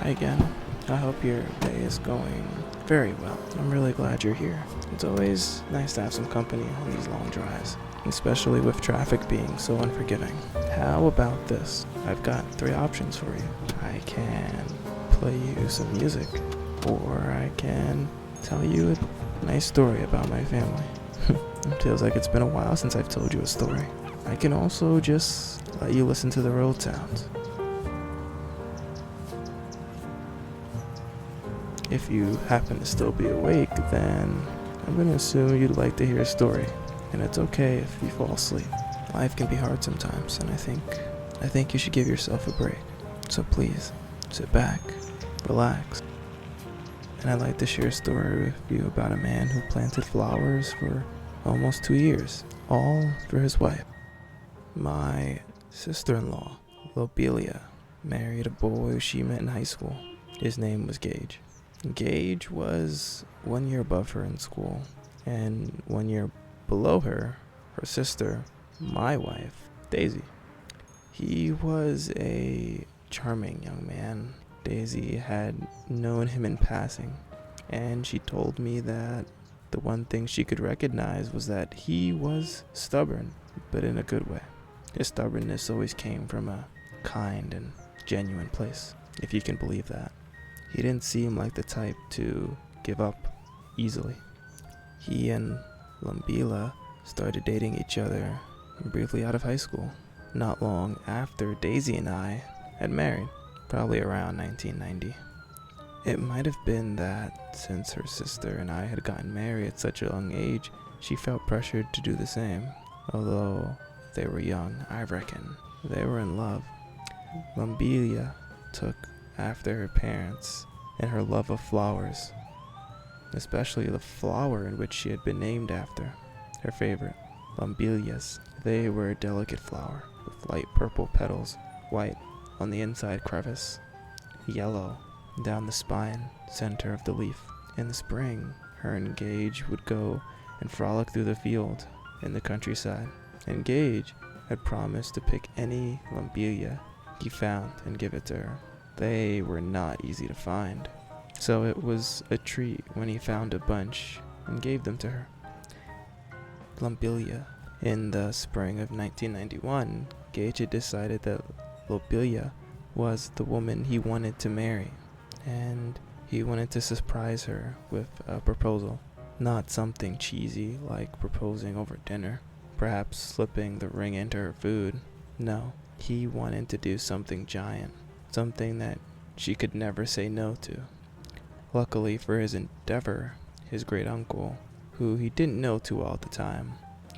Hi again. I hope your day is going very well. I'm really glad you're here. It's always nice to have some company on these long drives, especially with traffic being so unforgiving. How about this? I've got 3 options for you. I can play you some music, or I can tell you a nice story about my family. It feels like it's been a while since I've told you a story. I can also just let you listen to the road sounds. If you happen to still be awake, then I'm going to assume you'd like to hear a story, and it's okay if you fall asleep. Life can be hard sometimes, and I think you should give yourself a break. So please, sit back, relax. And I'd like to share a story with you about a man who planted flowers for almost 2 years, all for his wife. My sister-in-law, Lobelia, married a boy she met in high school. His name was Gage. Gage was 1 year above her in school, and 1 year below her sister, my wife, Daisy. He was a charming young man. Daisy had known him in passing, and she told me that the one thing she could recognize was that he was stubborn, but in a good way. His stubbornness always came from a kind and genuine place, if you can believe that. He didn't seem like the type to give up easily. He and Lobelia started dating each other briefly out of high school, not long after Daisy and I had married, probably around 1990. It might have been that since her sister and I had gotten married at such a young age, she felt pressured to do the same. Although they were young, I reckon they were in love. Lobelia took after her parents and her love of flowers, especially the flower in which she had been named after, her favorite, Lobelias. They were a delicate flower with light purple petals, white on the inside crevice, yellow down the spine center of the leaf. In the spring, her and Gage would go and frolic through the field in the countryside, and Gage had promised to pick any Lobelia he found and give it to her. They were not easy to find, so it was a treat when he found a bunch and gave them to her. Lobelia. In the spring of 1991, Gage had decided that Lobelia was the woman he wanted to marry, and he wanted to surprise her with a proposal. Not something cheesy like proposing over dinner, perhaps slipping the ring into her food. No, he wanted to do something giant. Something that she could never say no to. Luckily for his endeavor, his great uncle, who he didn't know too well at the time,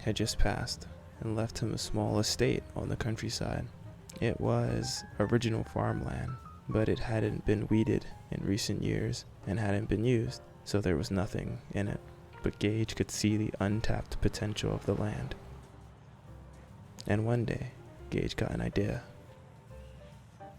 had just passed and left him a small estate on the countryside. It was original farmland, but it hadn't been weeded in recent years and hadn't been used, so there was nothing in it. But Gage could see the untapped potential of the land. And one day, Gage got an idea.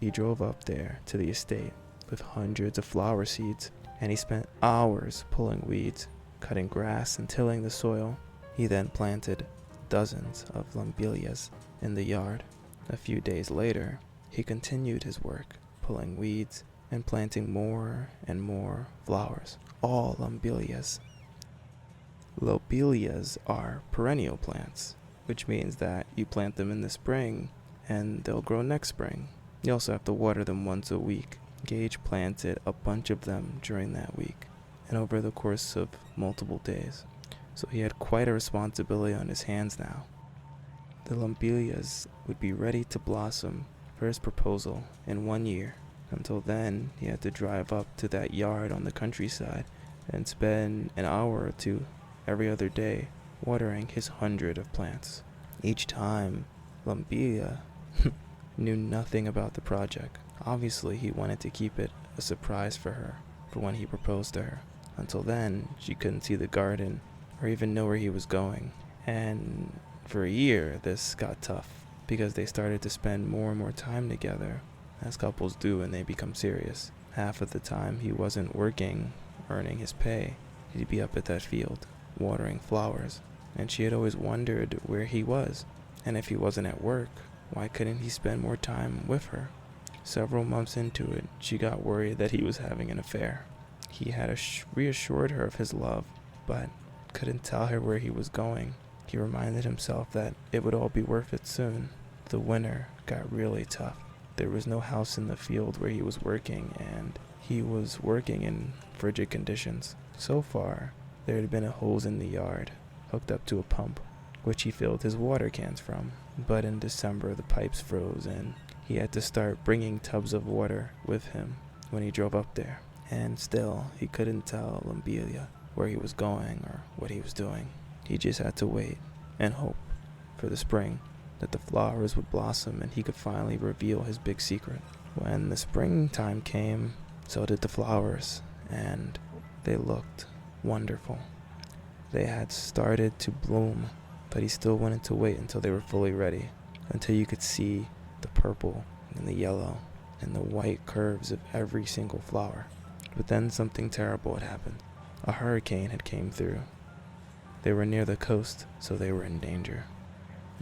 He drove up there to the estate with hundreds of flower seeds, and he spent hours pulling weeds, cutting grass, and tilling the soil. He then planted dozens of Lobelias in the yard. A few days later, he continued his work, pulling weeds and planting more and more flowers, all Lobelias. Lobelias are perennial plants, which means that you plant them in the spring and they'll grow next spring. You also have to water them once a week. Gage planted a bunch of them during that week and over the course of multiple days. So he had quite a responsibility on his hands now. The Lobelias would be ready to blossom for his proposal in 1 year. Until then, he had to drive up to that yard on the countryside and spend an hour or 2 every other day watering his 100 of plants. Each time, Lobelia knew nothing about the project. Obviously, he wanted to keep it a surprise for her for when he proposed to her. Until then, she couldn't see the garden or even know where he was going. And for a year, this got tough because they started to spend more and more time together, as couples do when they become serious. Half of the time he wasn't working, earning his pay. He'd be up at that field, watering flowers. And she had always wondered where he was. And if he wasn't at work, why couldn't he spend more time with her? Several months into it, she got worried that he was having an affair. He had reassured her of his love, but couldn't tell her where he was going. He reminded himself that it would all be worth it soon. The winter got really tough. There was no house in the field where he was working, and he was working in frigid conditions. So far, there had been a hose in the yard, hooked up to a pump, which he filled his water cans from. But in December, the pipes froze, and he had to start bringing tubs of water with him when he drove up there. And still, he couldn't tell Lobelia where he was going or what he was doing. He just had to wait and hope for the spring, that the flowers would blossom and he could finally reveal his big secret. When the springtime came, so did the flowers, and they looked wonderful. They had started to bloom, but he still wanted to wait until they were fully ready, until you could see the purple and the yellow and the white curves of every single flower. But then something terrible had happened. A hurricane had came through. They were near the coast, so they were in danger.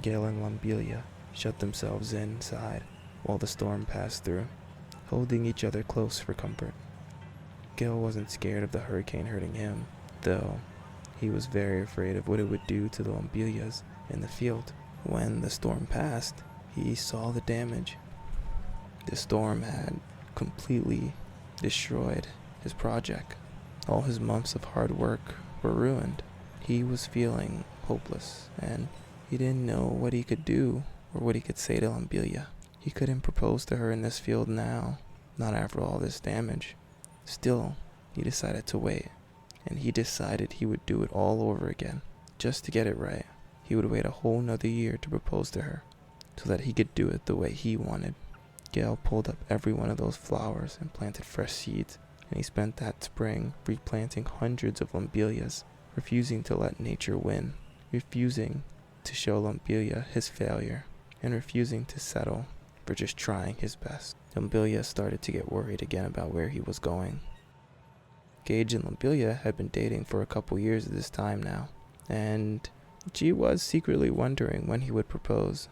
Gale and Lobelia shut themselves inside while the storm passed through, holding each other close for comfort. Gale wasn't scared of the hurricane hurting him, though he was very afraid of what it would do to the Lobelias in the field. When the storm passed, he saw the damage. The storm had completely destroyed his project. All his months of hard work were ruined. He was feeling hopeless, and he didn't know what he could do or what he could say to Lobelia. He couldn't propose to her in this field now, not after all this damage. Still, he decided to wait, and he decided he would do it all over again, just to get it right. He would wait a whole nother year to propose to her, so that he could do it the way he wanted. Gale pulled up every one of those flowers and planted fresh seeds, and he spent that spring replanting hundreds of Lobelias, refusing to let nature win, refusing to show Lobelia his failure, and refusing to settle for just trying his best. Lobelia started to get worried again about where he was going. Gage and Lobelia had been dating for a couple years at this time now, and she was secretly wondering when he would propose.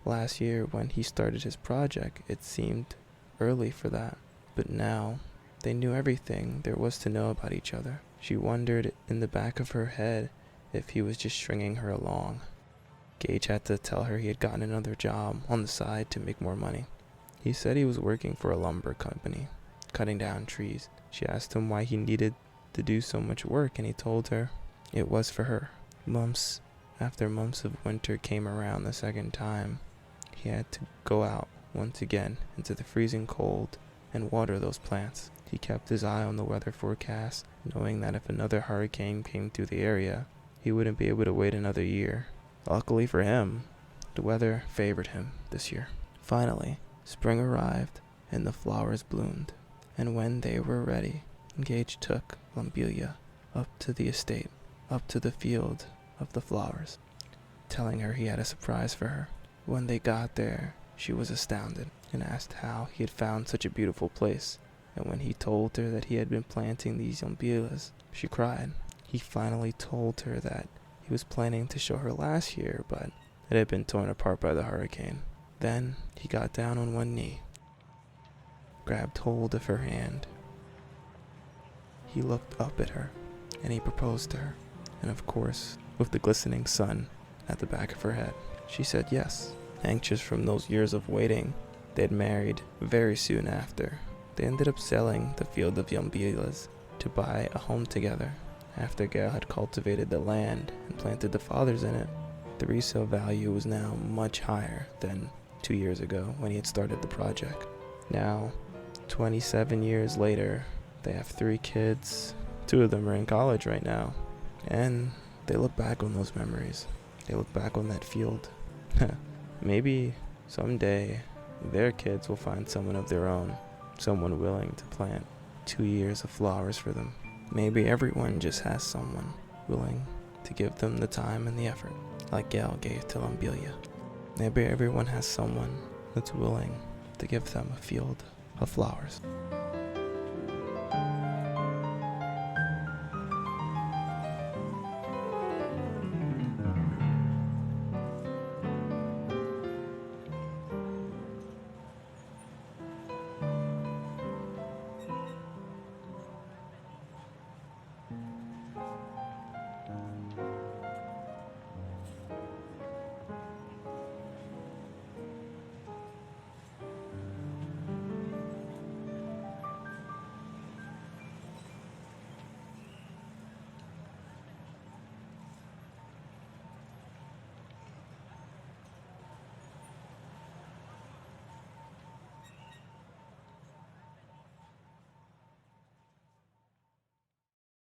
Last year, when he started his project, it seemed early for that, but now they knew everything there was to know about each other. She wondered in the back of her head if he was just stringing her along. Gage had to tell her he had gotten another job on the side to make more money. He said he was working for a lumber company, cutting down trees. She asked him why he needed to do so much work, and he told her it was for her. Months after months of winter came around the second time, he had to go out once again into the freezing cold and water those plants. He kept his eye on the weather forecast, knowing that if another hurricane came through the area, he wouldn't be able to wait another year. Luckily for him, the weather favored him this year. Finally, spring arrived and the flowers bloomed, and when they were ready, Gage took Lobelia up to the estate, up to the field of the flowers, telling her he had a surprise for her. When they got there, she was astounded and asked how he had found such a beautiful place, and when he told her that he had been planting these Lobelias, she cried. He finally told her that he was planning to show her last year, but it had been torn apart by the hurricane. Then he got down on one knee, grabbed hold of her hand. He looked up at her, and he proposed to her, and of course, with the glistening sun at the back of her head, she said yes. Anxious from those years of waiting, they had married very soon after. They ended up selling the field of Lobelias to buy a home together. After Gale had cultivated the land and planted the fathers in it, the resale value was now much higher than 2 years ago when he had started the project. Now, 27 years later, they have 3 kids. 2 of them are in college right now, and they look back on those memories. They look back on that field. Maybe someday their kids will find someone of their own, someone willing to plant 2 years of flowers for them. Maybe everyone just has someone willing to give them the time and the effort, like Gale gave to Lobelia. Maybe everyone has someone that's willing to give them a field of flowers.